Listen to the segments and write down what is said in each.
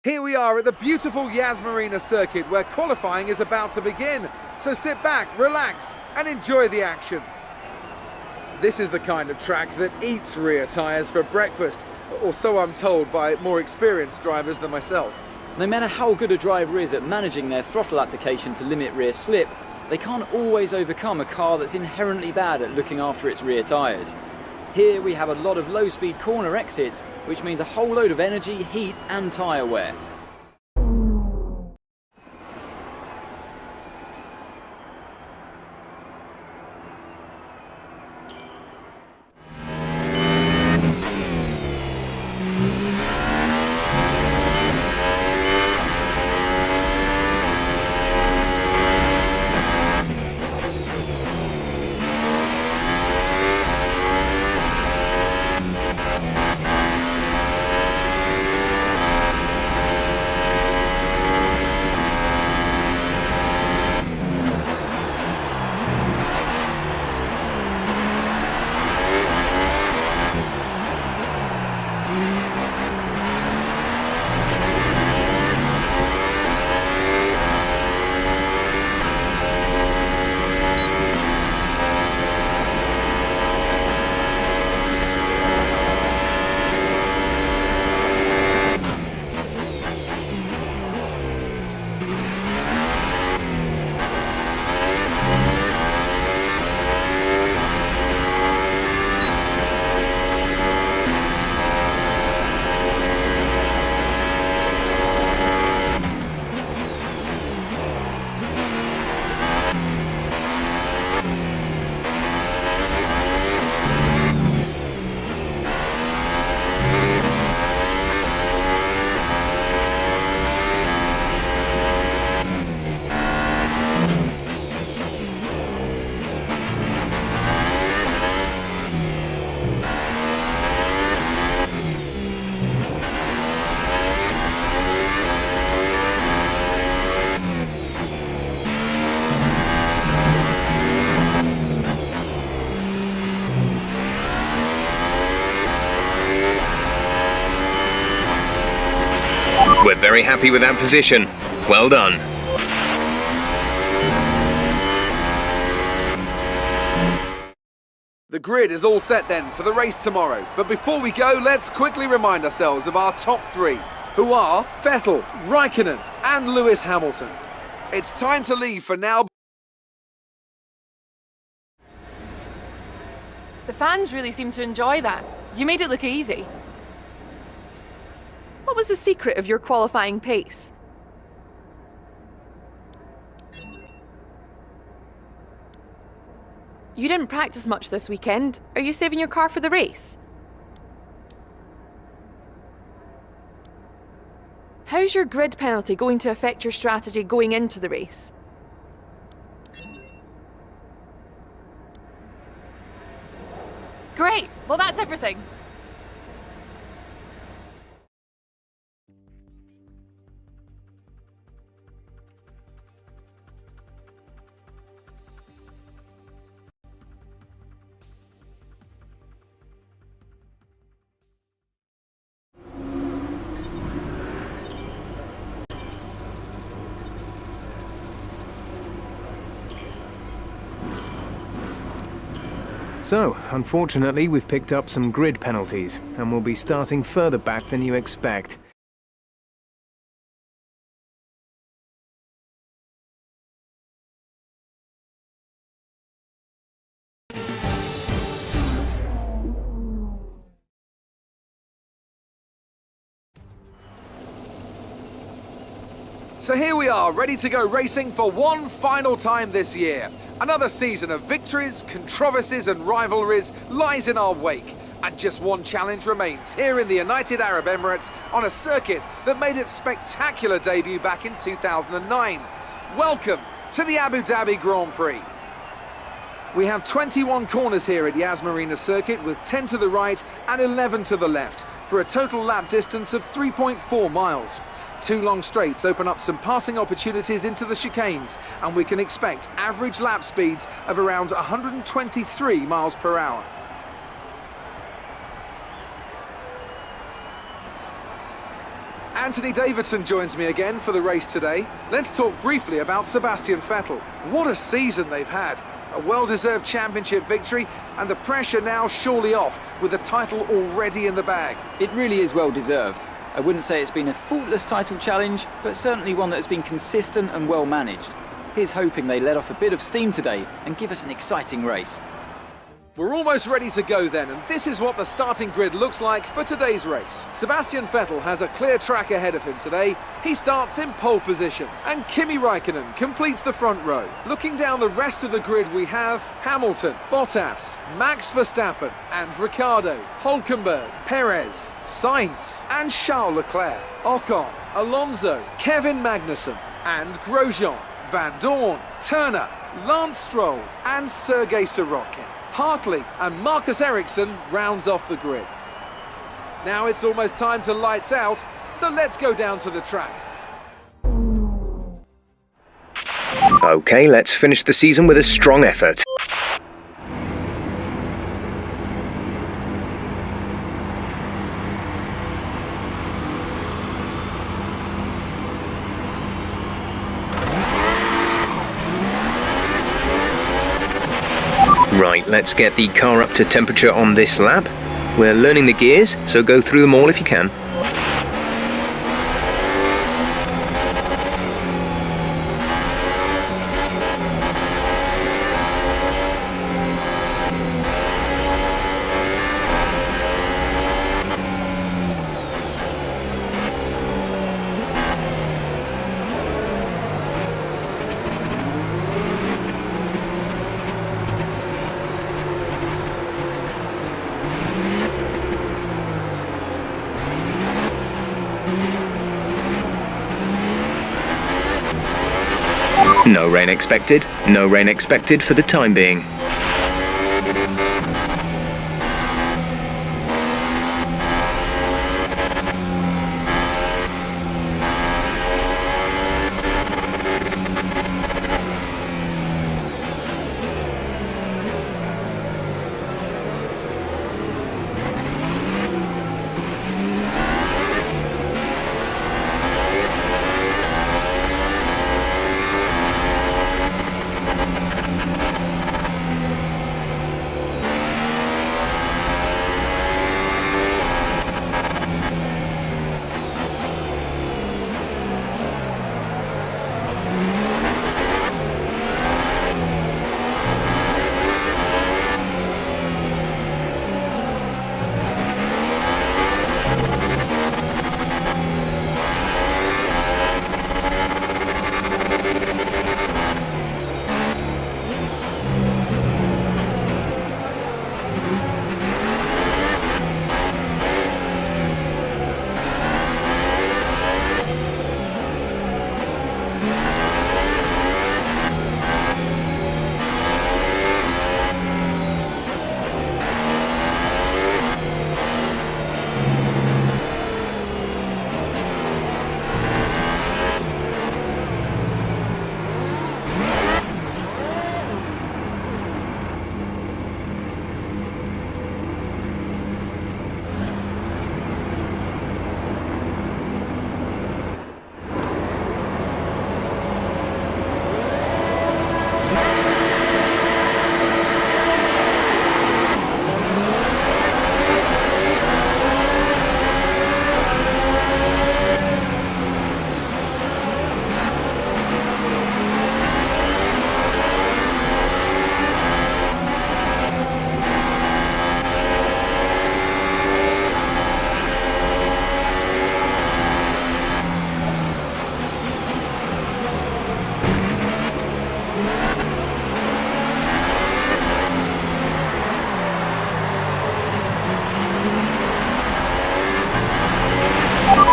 Here we are at the beautiful Yas Marina circuit where qualifying is about to begin. So sit back, relax and enjoy the action. This is the kind of track that eats rear tyres for breakfast, or so I'm told by more experienced drivers than myself. No matter how good a driver is at managing their throttle application to limit rear slip, they can't always overcome a car that's inherently bad at looking after its rear tyres. Here we have a lot of low-speed corner exits, which means a whole load of energy, heat and tyre wear. We're very happy with that position. Well done. The grid is all set then for the race tomorrow. But before we go, let's quickly remind ourselves of our top three, who are Vettel, Raikkonen and Lewis Hamilton. It's time to leave for now. The fans really seem to enjoy that. You made it look easy. What was the secret of your qualifying pace? You didn't practice much this weekend. Are you saving your car for the race? How's your grid penalty going to affect your strategy going into the race? Great! Well, that's everything. So, unfortunately, we've picked up some grid penalties, and we'll be starting further back than you expect. So here we are, ready to go racing for one final time this year. Another season of victories, controversies and rivalries lies in our wake. And just one challenge remains here in the United Arab Emirates on a circuit that made its spectacular debut back in 2009. Welcome to the Abu Dhabi Grand Prix. We have 21 corners here at Yas Marina circuit with 10 to the right and 11 to the left for a total lap distance of 3.4 miles. Two long straights open up some passing opportunities into the chicanes, and we can expect average lap speeds of around 123 miles per hour. Anthony Davidson joins me again for the race today. Let's talk briefly about Sebastian Vettel. What a season they've had. A well-deserved championship victory, and the pressure now surely off with the title already in the bag. It really is well deserved. I wouldn't say it's been a faultless title challenge, but certainly one that has been consistent and well managed. Here's hoping they let off a bit of steam today and give us an exciting race. We're almost ready to go then, and this is what the starting grid looks like for today's race. Sebastian Vettel has a clear track ahead of him today. He starts in pole position, and Kimi Räikkönen completes the front row. Looking down the rest of the grid, we have Hamilton, Bottas, Max Verstappen, and Ricciardo, Hülkenberg, Perez, Sainz, and Charles Leclerc, Ocon, Alonso, Kevin Magnussen, and Grosjean, Van Dorn, Turner, Lance Stroll, and Sergei Sorokin. Hartley and Marcus Ericsson rounds off the grid. Now it's almost time to lights out, so let's go down to the track. Okay, let's finish the season with a strong effort. Right, let's get the car up to temperature on this lap. We're learning the gears, so go through them all if you can. No rain expected. No rain expected for the time being.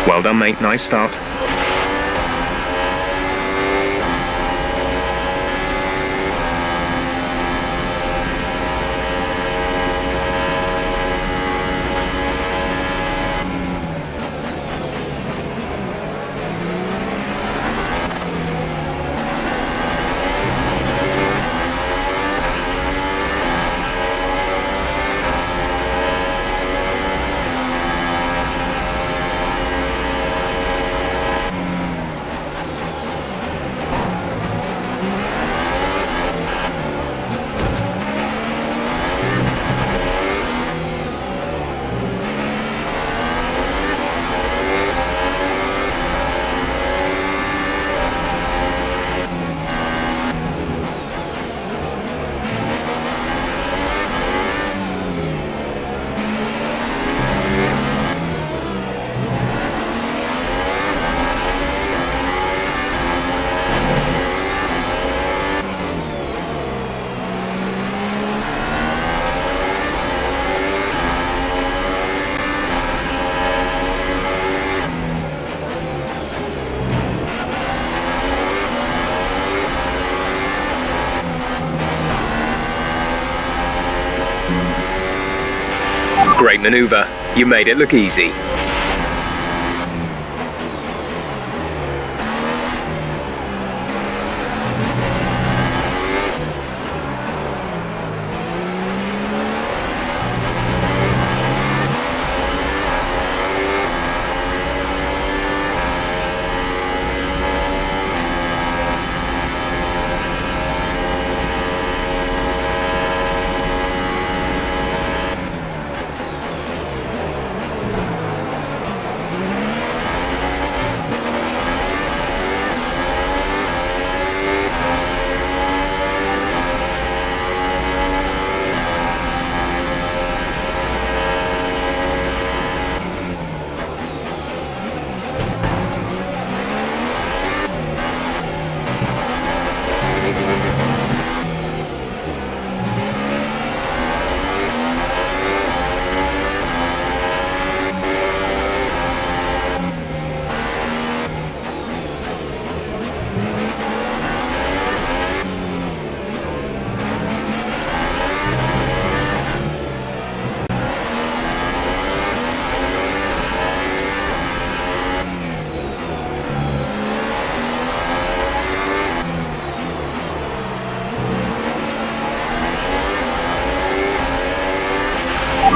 Well done, mate. Nice start. manoeuvre. You made it look easy.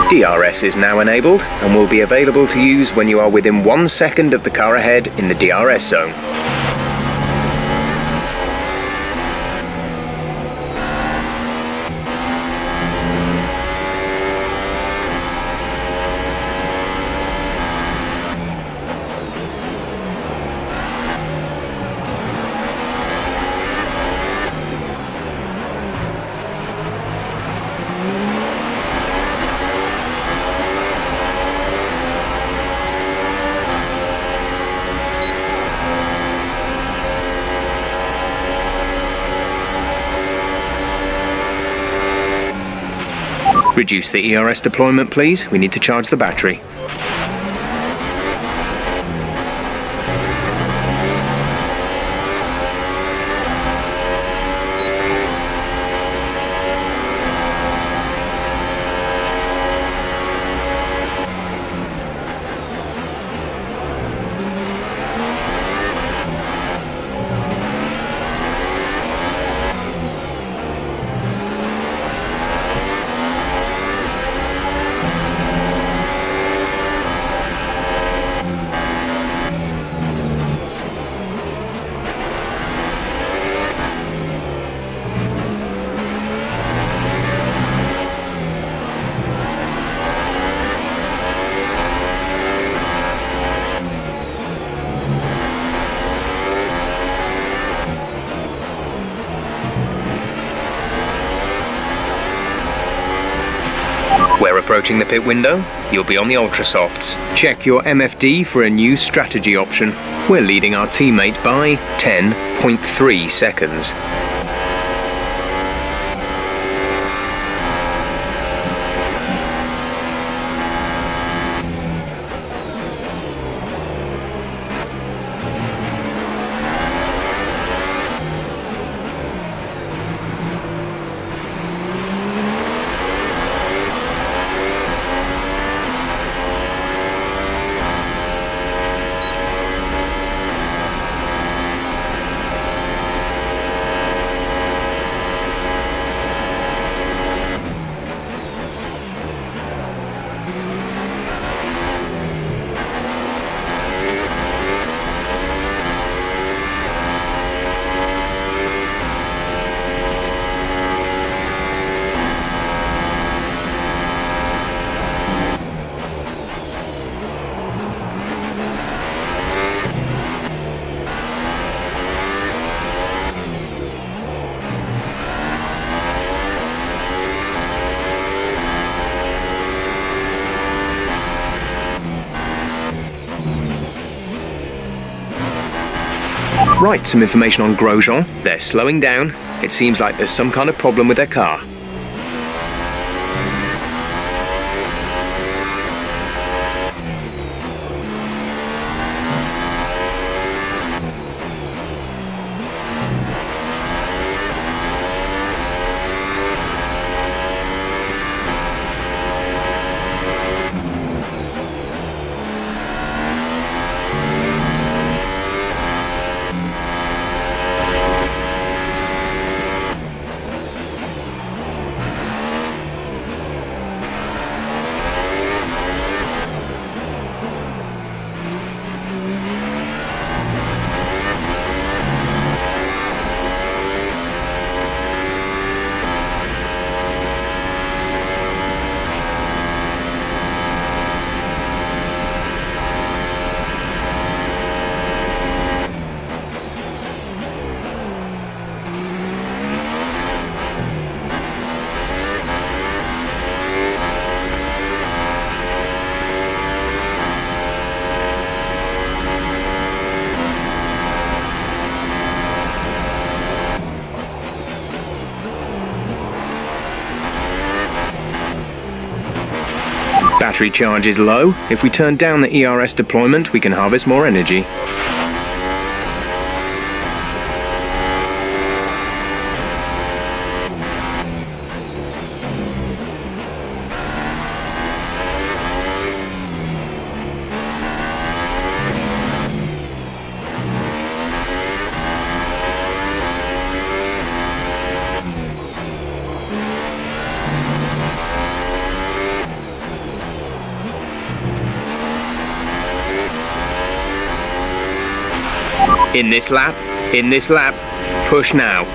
DRS is now enabled and will be available to use when you are within 1 second of the car ahead in the DRS zone. Reduce the ERS deployment, please. We need to charge the battery. We're approaching the pit window. You'll be on the ultra softs. Check your MFD for a new strategy option. We're leading our teammate by 10.3 seconds. Right, some information on Grosjean. They're slowing down. It seems like there's some kind of problem with their car. Battery charge is low. If we turn down the ERS deployment, we can harvest more energy. In this lap, push now.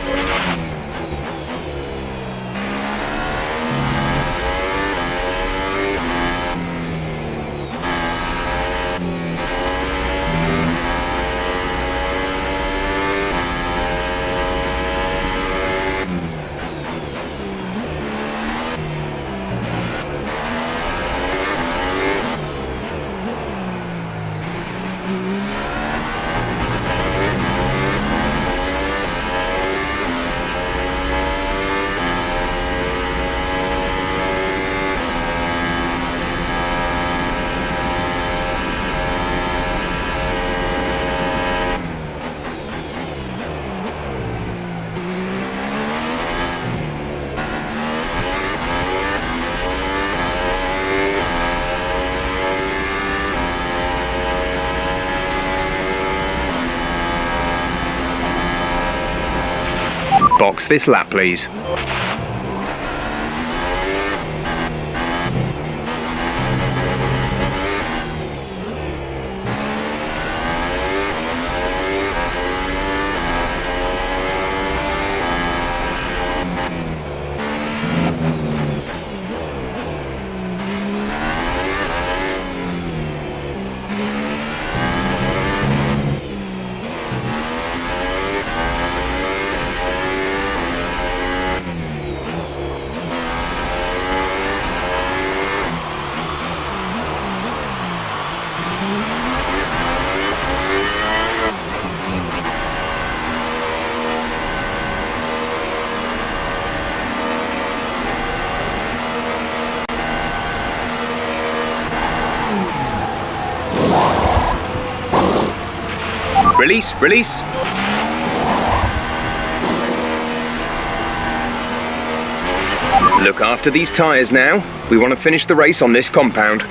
Box this lap, please. Release. Look after these tyres now. We want to finish the race on this compound.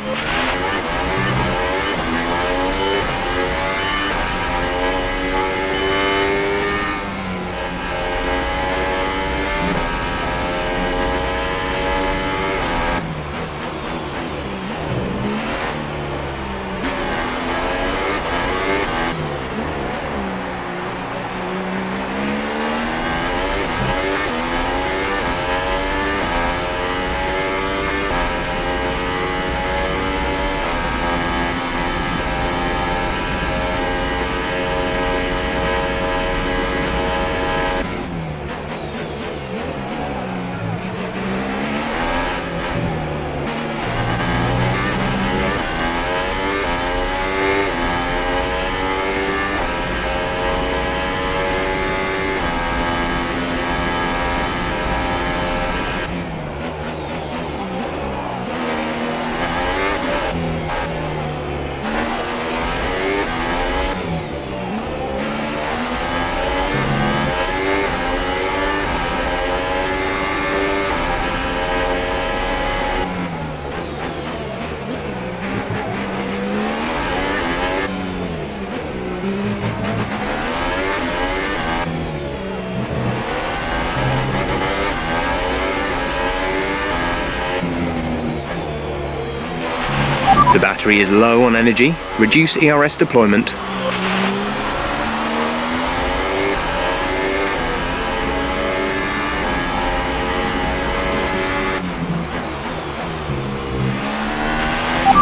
The battery is low on energy. Reduce ERS deployment.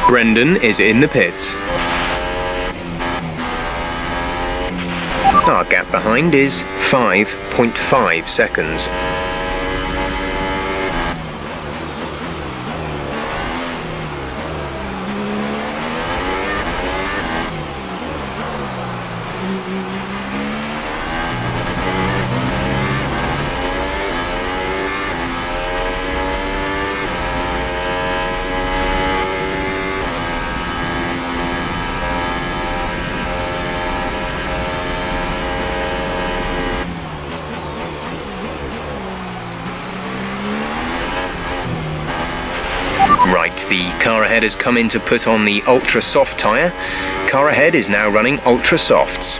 Brendan is in the pits. Our gap behind is 5.5 seconds. Car ahead has come in to put on the ultra soft tyre. Car ahead is now running ultra softs.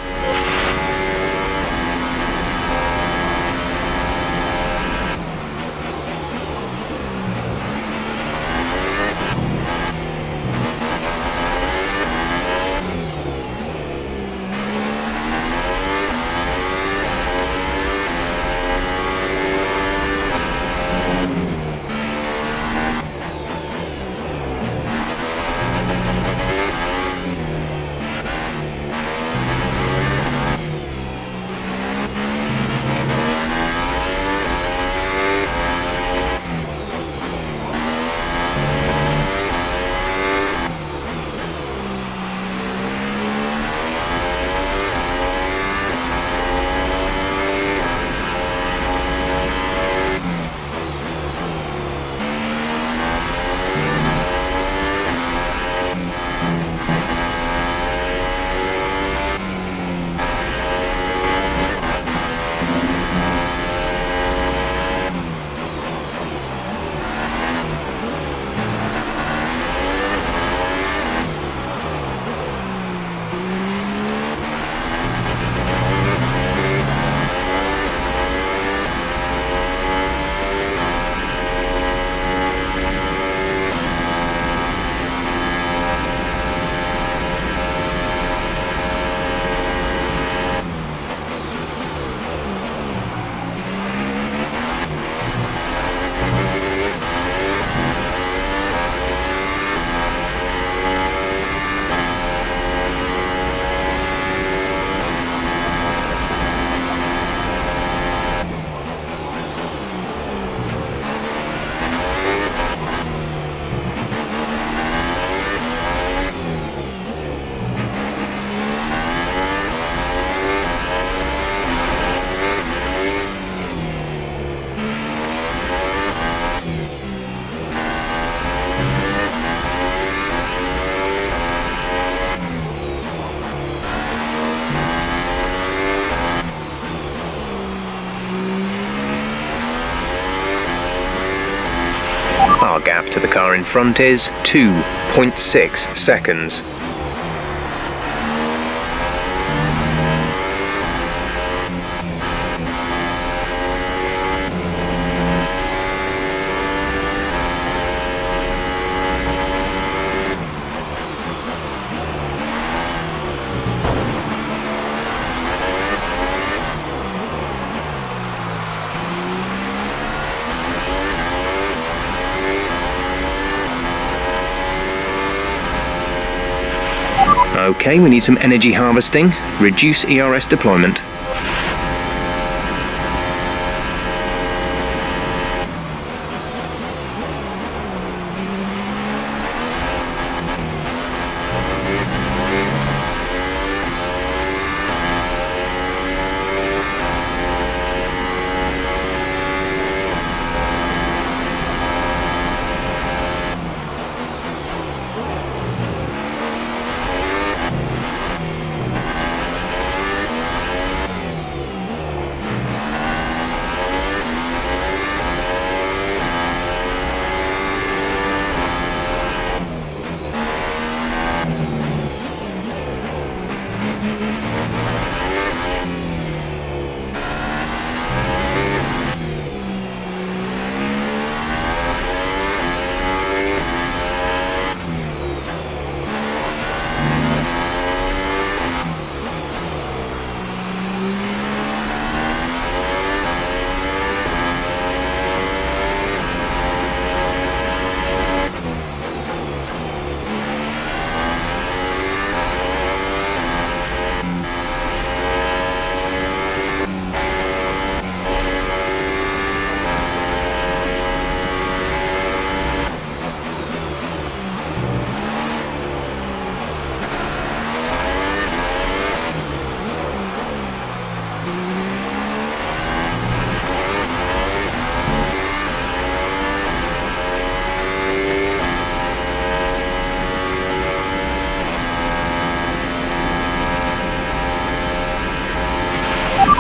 Our gap to the car in front is 2.6 seconds. Okay, we need some energy harvesting. Reduce ERS deployment.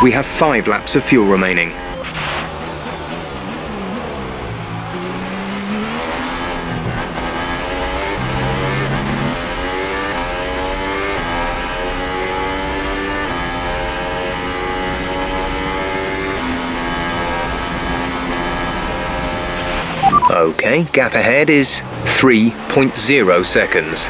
We have 5 laps of fuel remaining. Okay, gap ahead is 3.0 seconds.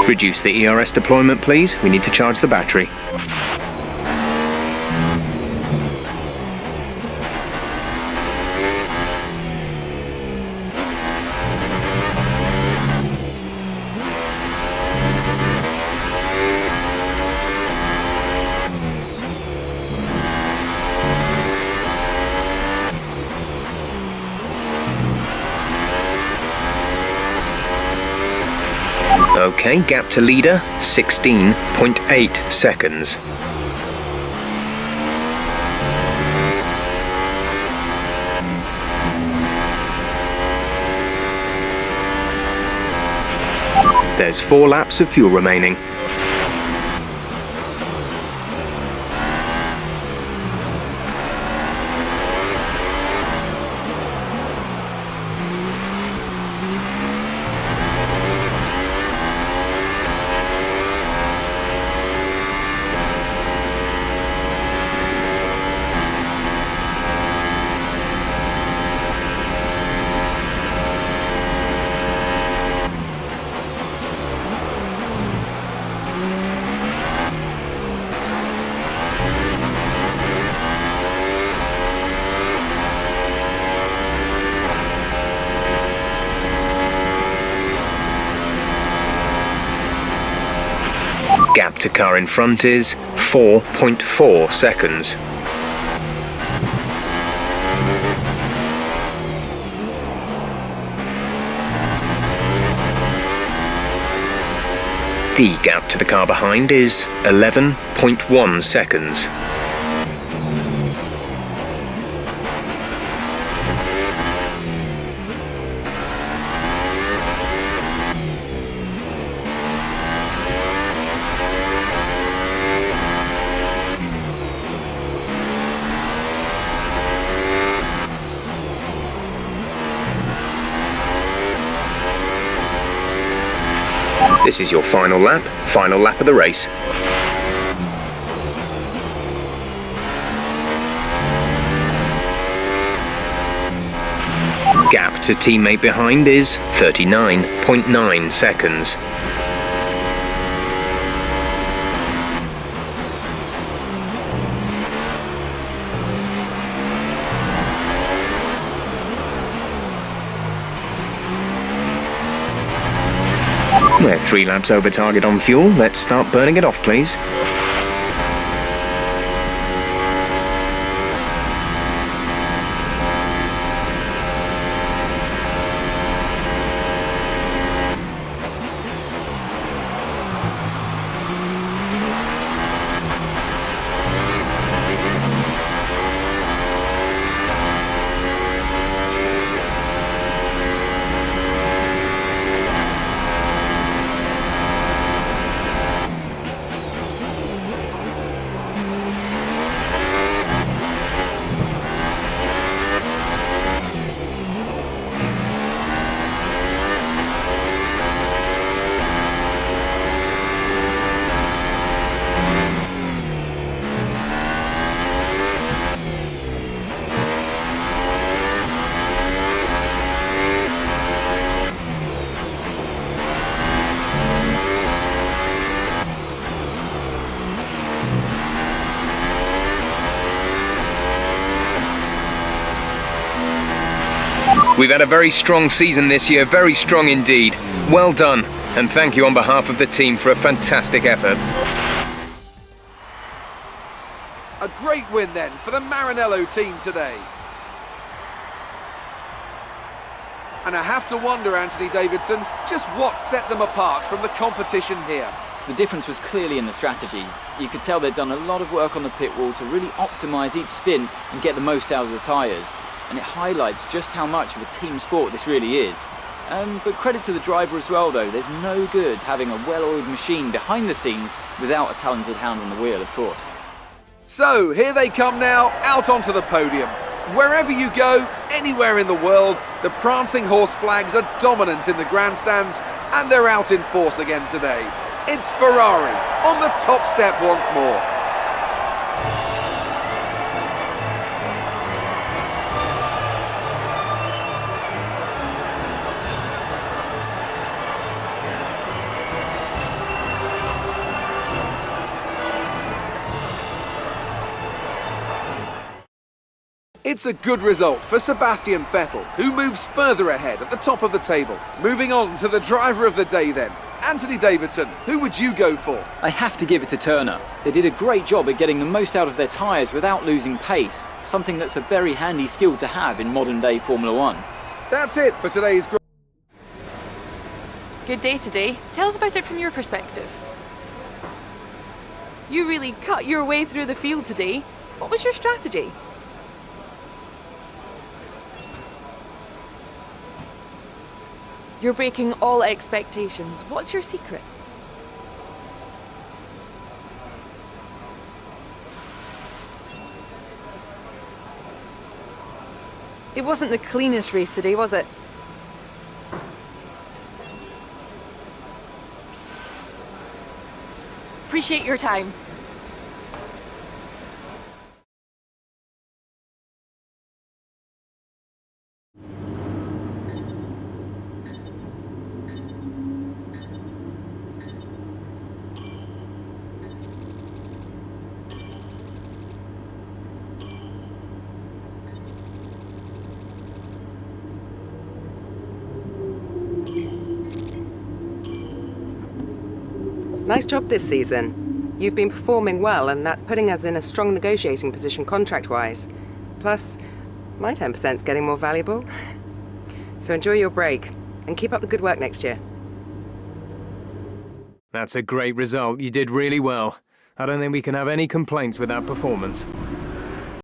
Reduce the ERS deployment, please. We need to charge the battery. Okay, gap to leader, 16.8 seconds. There's 4 laps of fuel remaining. Gap to car in front is 4.4 seconds. The gap to the car behind is 11.1 seconds. This is your final lap of the race. Gap to teammate behind is 39.9 seconds. We're 3 laps over target on fuel. Let's start burning it off, please. We've had a very strong season this year, very strong indeed. Well done, and thank you on behalf of the team for a fantastic effort. A great win then for the Maranello team today. And I have to wonder, Anthony Davidson, just what set them apart from the competition here. The difference was clearly in the strategy. You could tell they'd done a lot of work on the pit wall to really optimise each stint and get the most out of the tyres. And it highlights just how much of a team sport this really is. But credit to the driver as well though, there's no good having a well-oiled machine behind the scenes without a talented hand on the wheel, of course. So here they come now, out onto the podium. Wherever you go, anywhere in the world, the prancing horse flags are dominant in the grandstands, and they're out in force again today. It's Ferrari on the top step once more. It's a good result for Sebastian Vettel, who moves further ahead at the top of the table. Moving on to the driver of the day then. Anthony Davidson, who would you go for? I have to give it to Turner. They did a great job at getting the most out of their tyres without losing pace, something that's a very handy skill to have in modern day Formula One. That's it for today's Good day today. Tell us about it from your perspective. You really cut your way through the field today. What was your strategy? You're breaking all expectations. What's your secret? It wasn't the cleanest race today, was it? Appreciate your time. Nice job this season. You've been performing well, and that's putting us in a strong negotiating position contract-wise. Plus, my 10%'s getting more valuable. So enjoy your break, and keep up the good work next year. That's a great result. You did really well. I don't think we can have any complaints with that performance.